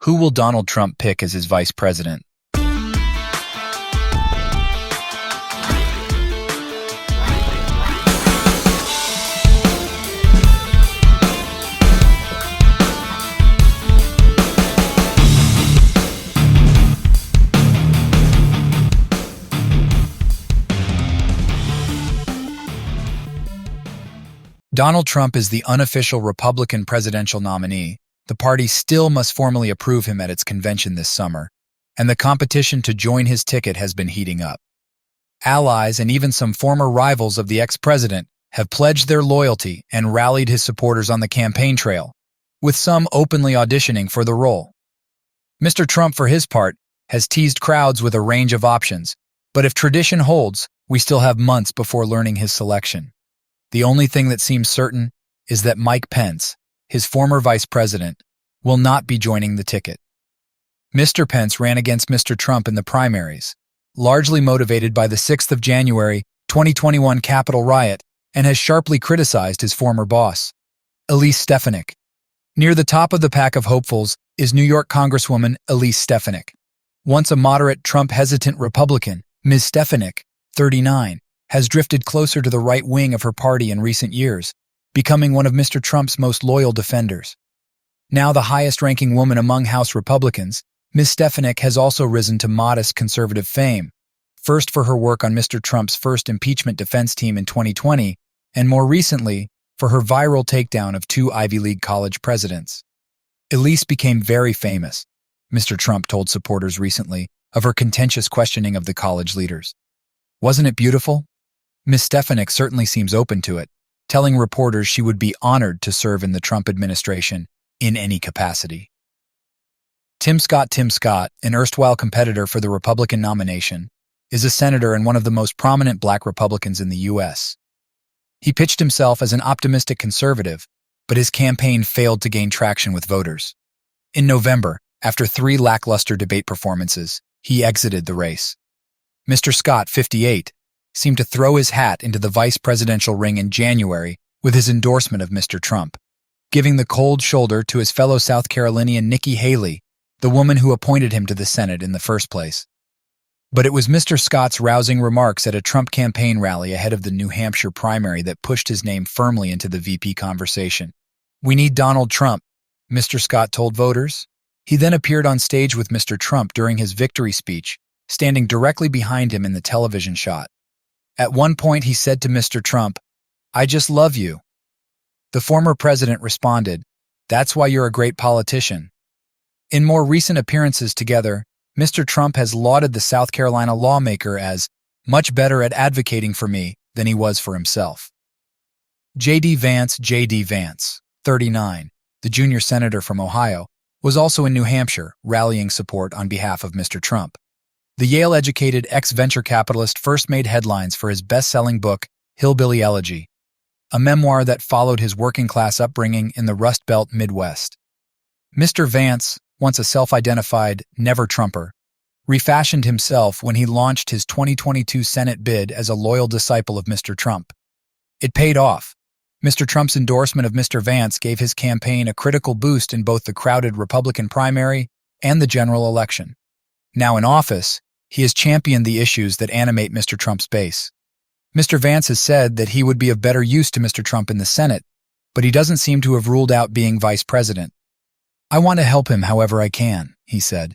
Who will Donald Trump pick as his vice president? Donald Trump is the unofficial Republican presidential nominee. The party still must formally approve him at its convention this summer, and the competition to join his ticket has been heating up. Allies and even some former rivals of the ex-president have pledged their loyalty and rallied his supporters on the campaign trail, with some openly auditioning for the role. Mr. Trump, for his part, has teased crowds with a range of options, but if tradition holds, we still have months before learning his selection. The only thing that seems certain is that Mike Pence, his former vice president, will not be joining the ticket. Mr. Pence ran against Mr. Trump in the primaries, largely motivated by the 6th of January 2021 Capitol riot, and has sharply criticized his former boss, Elise Stefanik. Near the top of the pack of hopefuls is New York Congresswoman Elise Stefanik. Once a moderate Trump-hesitant Republican, Ms. Stefanik, 39, has drifted closer to the right wing of her party in recent years, becoming one of Mr. Trump's most loyal defenders. Now the highest-ranking woman among House Republicans, Ms. Stefanik has also risen to modest conservative fame, first for her work on Mr. Trump's first impeachment defense team in 2020, and more recently, for her viral takedown of 2 Ivy League college presidents. Elise became very famous, Mr. Trump told supporters recently, of her contentious questioning of the college leaders. Wasn't it beautiful? Ms. Stefanik certainly seems open to it, telling reporters she would be honored to serve in the Trump administration in any capacity. Tim Scott, an erstwhile competitor for the Republican nomination, is a senator and one of the most prominent black Republicans in the U.S. He pitched himself as an optimistic conservative, but his campaign failed to gain traction with voters. In November, after 3 lackluster debate performances, he exited the race. Mr. Scott, 58, seemed to throw his hat into the vice presidential ring in January with his endorsement of Mr. Trump, giving the cold shoulder to his fellow South Carolinian Nikki Haley, the woman who appointed him to the Senate in the first place. But it was Mr. Scott's rousing remarks at a Trump campaign rally ahead of the New Hampshire primary that pushed his name firmly into the VP conversation. "We need Donald Trump," Mr. Scott told voters. He then appeared on stage with Mr. Trump during his victory speech, standing directly behind him in the television shot. At one point, he said to Mr. Trump, "I just love you." The former president responded, "That's why you're a great politician." In more recent appearances together, Mr. Trump has lauded the South Carolina lawmaker as much better at advocating for me than he was for himself. J.D. Vance, 39, the junior senator from Ohio, was also in New Hampshire, rallying support on behalf of Mr. Trump. The Yale-educated ex-venture capitalist first made headlines for his best-selling book, Hillbilly Elegy, a memoir that followed his working-class upbringing in the Rust Belt Midwest. Mr. Vance, once a self-identified never-Trumper, refashioned himself when he launched his 2022 Senate bid as a loyal disciple of Mr. Trump. It paid off. Mr. Trump's endorsement of Mr. Vance gave his campaign a critical boost in both the crowded Republican primary and the general election. Now in office, he has championed the issues that animate Mr. Trump's base. Mr. Vance has said that he would be of better use to Mr. Trump in the Senate, but he doesn't seem to have ruled out being vice president. "I want to help him however I can," he said.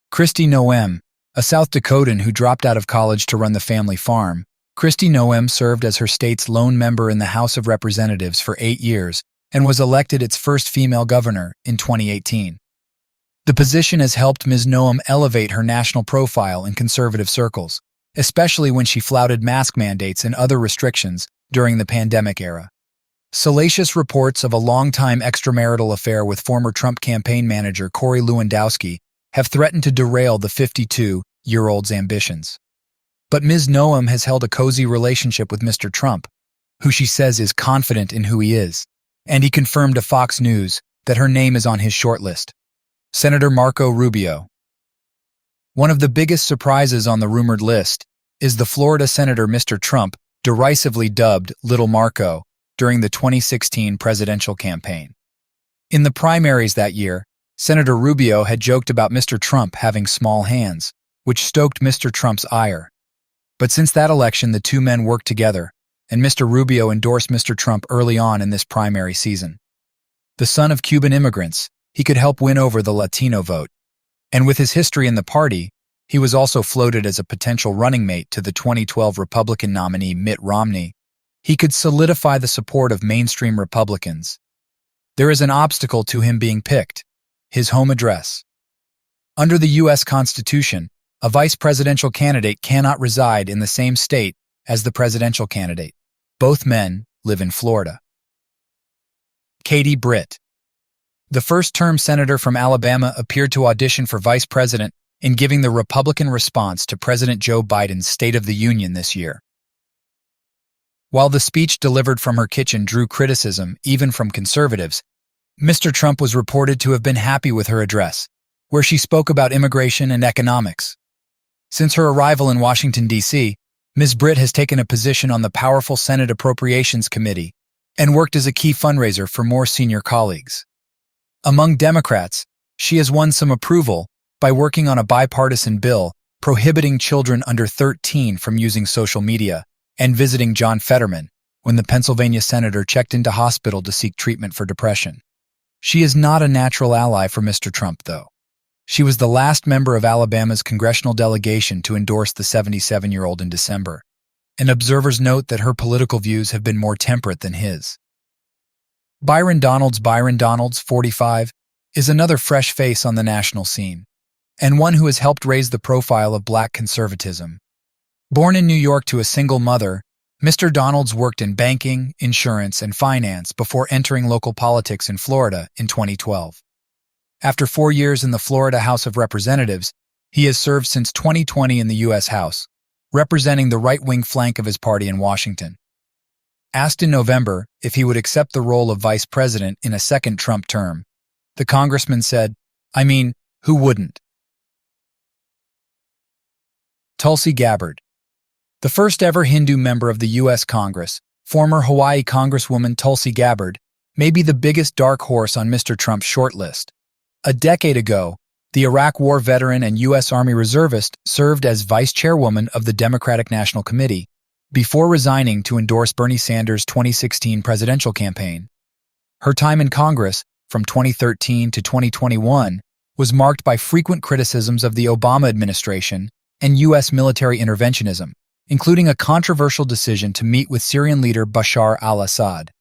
Kristi Noem, a South Dakotan who dropped out of college to run the family farm, Kristi Noem served as her state's lone member in the House of Representatives for 8 years and was elected its first female governor in 2018. The position has helped Ms. Noem elevate her national profile in conservative circles, especially when she flouted mask mandates and other restrictions during the pandemic era. Salacious reports of a long-time extramarital affair with former Trump campaign manager Corey Lewandowski have threatened to derail the 52-year-old's ambitions. But Ms. Noem has held a cozy relationship with Mr. Trump, who she says is confident in who he is, and he confirmed to Fox News that her name is on his shortlist. Senator Marco Rubio. One of the biggest surprises on the rumored list is the Florida Senator Mr. Trump derisively dubbed Little Marco during the 2016 presidential campaign. In the primaries that year, Senator Rubio had joked about Mr. Trump having small hands, which stoked Mr. Trump's ire. But since that election, the two men worked together, and Mr. Rubio endorsed Mr. Trump early on in this primary season. The son of Cuban immigrants, he could help win over the Latino vote. And with his history in the party, he was also floated as a potential running mate to the 2012 Republican nominee Mitt Romney. He could solidify the support of mainstream Republicans. There is an obstacle to him being picked: his home address. Under the U.S. Constitution, a vice presidential candidate cannot reside in the same state as the presidential candidate. Both men live in Florida. Katie Britt. The first-term senator from Alabama appeared to audition for vice president in giving the Republican response to President Joe Biden's State of the Union this year. While the speech delivered from her kitchen drew criticism, even from conservatives, Mr. Trump was reported to have been happy with her address, where she spoke about immigration and economics. Since her arrival in Washington, D.C., Ms. Britt has taken a position on the powerful Senate Appropriations Committee and worked as a key fundraiser for more senior colleagues. Among Democrats, she has won some approval by working on a bipartisan bill prohibiting children under 13 from using social media and visiting John Fetterman when the Pennsylvania senator checked into hospital to seek treatment for depression. She is not a natural ally for Mr. Trump, though. She was the last member of Alabama's congressional delegation to endorse the 77-year-old in December, and observers note that her political views have been more temperate than his. Byron Donalds, 45, is another fresh face on the national scene, and one who has helped raise the profile of black conservatism. Born in New York to a single mother, Mr. Donalds worked in banking, insurance, and finance before entering local politics in Florida in 2012. After 4 years in the Florida House of Representatives, he has served since 2020 in the U.S. House, representing the right-wing flank of his party in Washington. Asked in November if he would accept the role of vice president in a second Trump term, the congressman said, "I mean, who wouldn't?" Tulsi Gabbard. The first-ever Hindu member of the U.S. Congress, former Hawaii Congresswoman Tulsi Gabbard, may be the biggest dark horse on Mr. Trump's shortlist. A decade ago, the Iraq War veteran and U.S. Army reservist served as vice chairwoman of the Democratic National Committee before resigning to endorse Bernie Sanders' 2016 presidential campaign. Her time in Congress, from 2013 to 2021, was marked by frequent criticisms of the Obama administration and U.S. military interventionism, including a controversial decision to meet with Syrian leader Bashar al-Assad.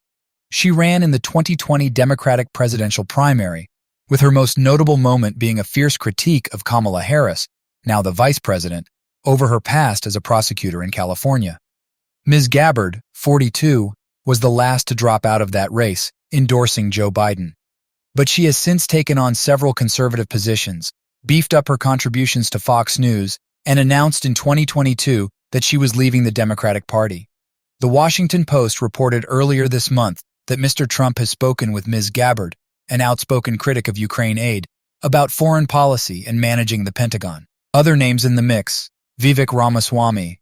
She ran in the 2020 Democratic presidential primary, with her most notable moment being a fierce critique of Kamala Harris, now the vice president, over her past as a prosecutor in California. Ms. Gabbard, 42, was the last to drop out of that race, endorsing Joe Biden. But she has since taken on several conservative positions, beefed up her contributions to Fox News, and announced in 2022 that she was leaving the Democratic Party. The Washington Post reported earlier this month that Mr. Trump has spoken with Ms. Gabbard, an outspoken critic of Ukraine aid, about foreign policy and managing the Pentagon. Other names in the mix: Vivek Ramaswamy.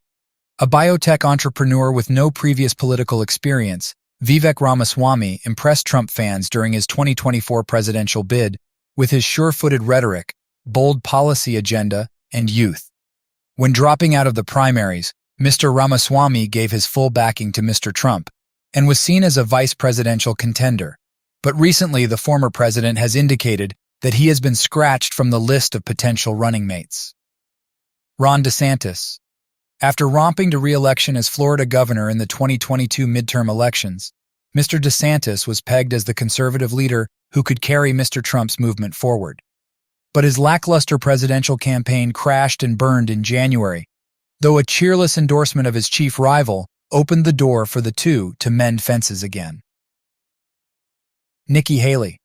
A biotech entrepreneur with no previous political experience, Vivek Ramaswamy impressed Trump fans during his 2024 presidential bid with his sure-footed rhetoric, bold policy agenda, and youth. When dropping out of the primaries, Mr. Ramaswamy gave his full backing to Mr. Trump and was seen as a vice presidential contender. But recently, the former president has indicated that he has been scratched from the list of potential running mates. Ron DeSantis. After romping to re-election as Florida governor in the 2022 midterm elections, Mr. DeSantis was pegged as the conservative leader who could carry Mr. Trump's movement forward. But his lackluster presidential campaign crashed and burned in January, though a cheerless endorsement of his chief rival opened the door for the two to mend fences again. Nikki Haley.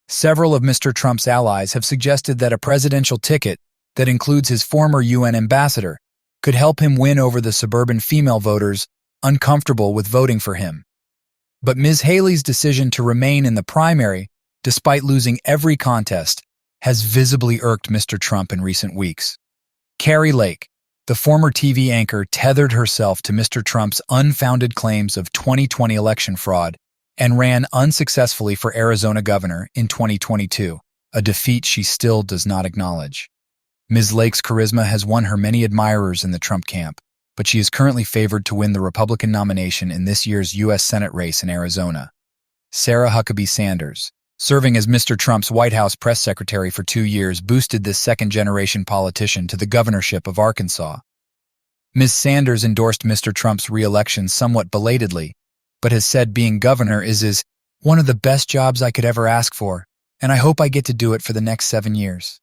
Several of Mr. Trump's allies have suggested that a presidential ticket that includes his former UN ambassador could help him win over the suburban female voters uncomfortable with voting for him. But Ms. Haley's decision to remain in the primary, despite losing every contest, has visibly irked Mr. Trump in recent weeks. Kari Lake, the former TV anchor, tethered herself to Mr. Trump's unfounded claims of 2020 election fraud and ran unsuccessfully for Arizona governor in 2022. a defeat she still does not acknowledge. Ms. Lake's charisma has won her many admirers in the Trump camp, but she is currently favored to win the Republican nomination in this year's U.S. Senate race in Arizona. Sarah Huckabee Sanders, serving as Mr. Trump's White House press secretary for 2 years, boosted this second-generation politician to the governorship of Arkansas. Ms. Sanders endorsed Mr. Trump's re-election somewhat belatedly, but has said being governor is one of the best jobs I could ever ask for, and I hope I get to do it for the next 7 years.